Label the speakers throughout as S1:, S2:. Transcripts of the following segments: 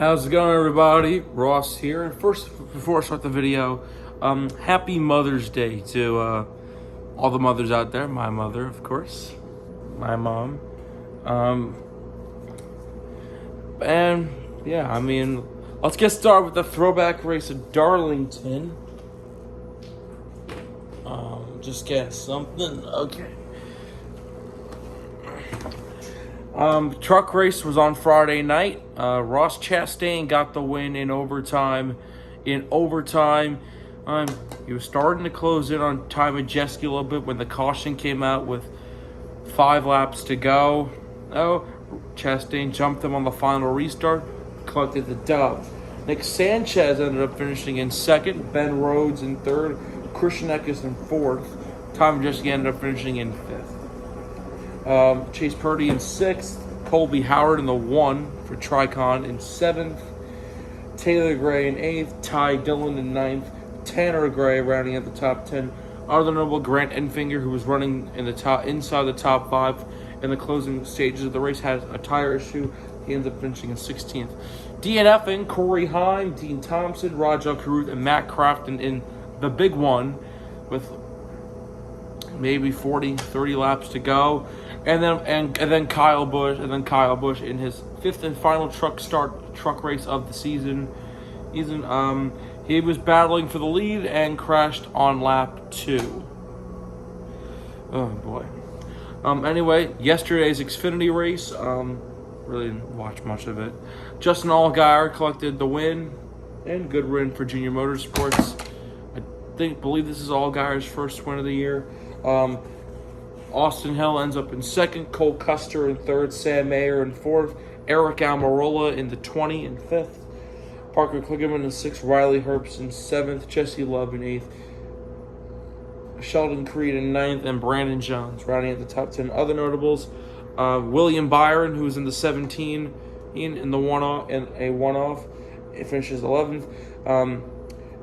S1: How's it going, everybody? Ross here. And first, before I start the video, happy Mother's Day to all the mothers out there. My mother, of course, my mom. And yeah, let's get started with the throwback race at Darlington. Just getting something. Okay. Truck race was on Friday night. Ross Chastain got the win in overtime. He was starting to close in on Ty Majeski a little bit when the caution came out with 5 laps to go. Chastain jumped him on the final restart, collected the dub. Nick Sanchez ended up finishing in second, Ben Rhodes in third, Christian Eckes in fourth. Ty Majeski ended up finishing in fifth. Chase Purdy in 6th, Colby Howard in the 1 for Tricon in 7th, Taylor Gray in 8th, Ty Dillon in 9th, Tanner Gray rounding at the top 10. Other notable, Grant Enfinger, who was running in the inside the top 5 in the closing stages of the race, had a tire issue. He ends up finishing in 16th. DNFing, Corey Heim, Dean Thompson, Rajah Caruth, and Matt Crafton in the big one with maybe 30 laps to go. And then Kyle Busch in his 5th and final truck race of the season. He was battling for the lead and crashed on lap 2. Oh boy. Anyway, yesterday's Xfinity race, really didn't watch much of it. Justin Allgaier collected the win, and good win for Junior Motorsports. I believe this is Allgaier's first win of the year. Austin Hill ends up in 2nd, Cole Custer in 3rd, Sam Mayer in 4th, Eric Almirola in the 20 and 5th, Parker Kligerman in 6th, Riley Herbst in 7th, Jesse Love in 8th, Sheldon Creed in 9th, and Brandon Jones rounding at the top 10. Other notables, William Byron, who was in the 17 in the one-off, it finishes 11th.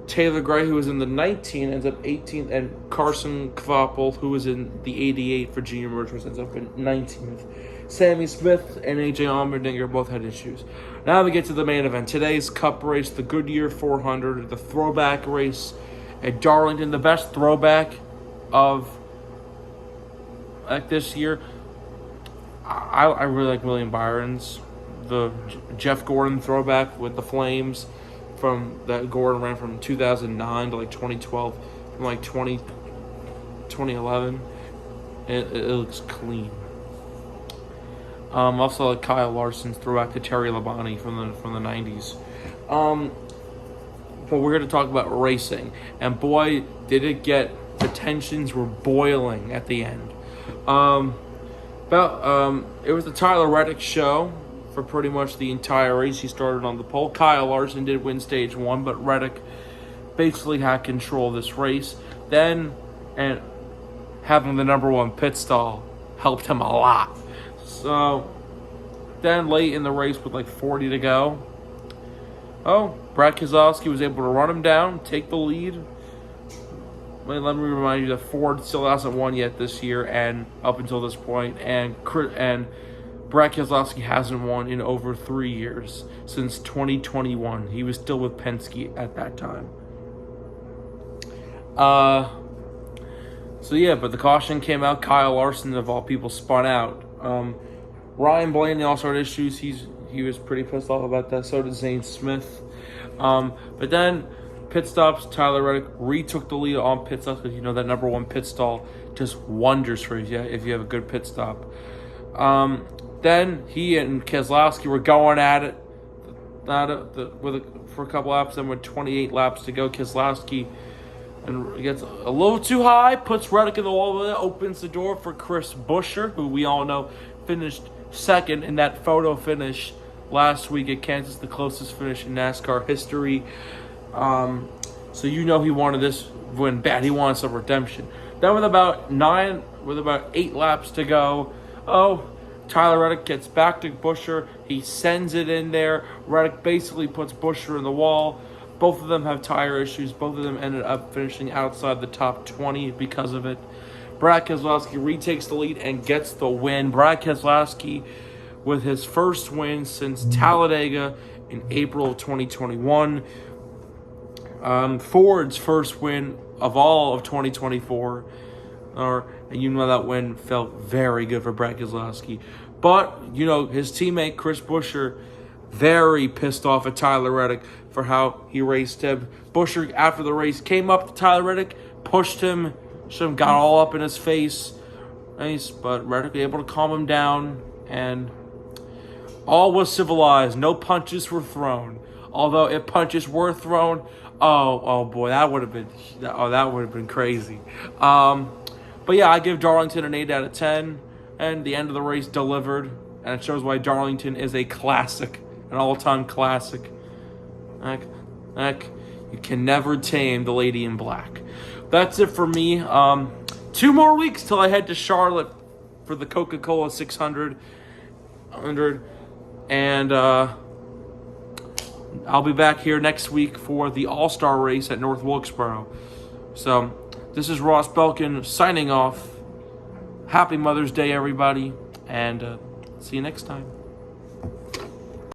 S1: Taylor Gray, who was in the 19, ends up 18th, and Carson Kvapil, who was in the 88 for Junior Motorsports, ends up in 19th. Sammy Smith and AJ Allmendinger both had issues. Now we get to the main event. Today's Cup race, the Goodyear 400, the throwback race at Darlington, the best throwback of this year. I really like William Byron's, the Jeff Gordon throwback with the flames. From that Gordon ran from 2009 to 2012, from 2011. It looks clean. Also like Kyle Larson's throwback to Terry Labonte from the 90s. But we're going to talk about racing, and boy, did it get, the tensions were boiling at the end. It was the Tyler Reddick show. For pretty much the entire race. He started on the pole. Kyle Larson did win stage 1, but Reddick basically had control of this race. And having the number 1 pit stall helped him a lot. So then late in the race with 40 to go, Brad Keselowski was able to run him down, take the lead. Let me remind you that Ford still hasn't won yet this year, and up until this point, and Brad Keselowski hasn't won in over 3 years, since 2021. He was still with Penske at that time. But the caution came out. Kyle Larson, of all people, spun out. Ryan Blaney also had issues. He was pretty pissed off about that. So did Zane Smith. But then pit stops. Tyler Reddick retook the lead on pit stops, because that number 1 pit stall does wonders for you if you have a good pit stop. Then he and Keselowski were going at it for a couple laps. Then with 28 laps to go, Keselowski gets a little too high, puts Reddick in the wall, opens the door for Chris Buescher, who we all know finished 2nd in that photo finish last week at Kansas, the closest finish in NASCAR history. So he wanted this win bad. He wanted some redemption. Then with about 8 laps to go, Tyler Reddick gets back to Buescher. He sends it in there. Reddick basically puts Buescher in the wall. Both of them have tire issues. Both of them ended up finishing outside the top 20 because of it. Brad Keselowski retakes the lead and gets the win. Brad Keselowski with his first win since Talladega in April of 2021. Ford's first win of all of 2024. And you know that win felt very good for Brad Keselowski. But, you know, his teammate Chris Buescher, very pissed off at Tyler Reddick for how he raced him. Buescher, after the race, came up to Tyler Reddick, pushed him, got all up in his face. But Reddick was able to calm him down, and all was civilized. No punches were thrown. Although if punches were thrown, oh boy, that would have been crazy. But yeah, I give Darlington an 8 out of 10, and the end of the race delivered, and it shows why Darlington is a classic, an all-time classic. You can never tame the Lady in Black. That's it for me. 2 more weeks till I head to Charlotte for the Coca-Cola 600. And I'll be back here next week for the All-Star race at North Wilkesboro. So, this is Ross Belkin signing off. Happy Mother's Day, everybody. And see you next time.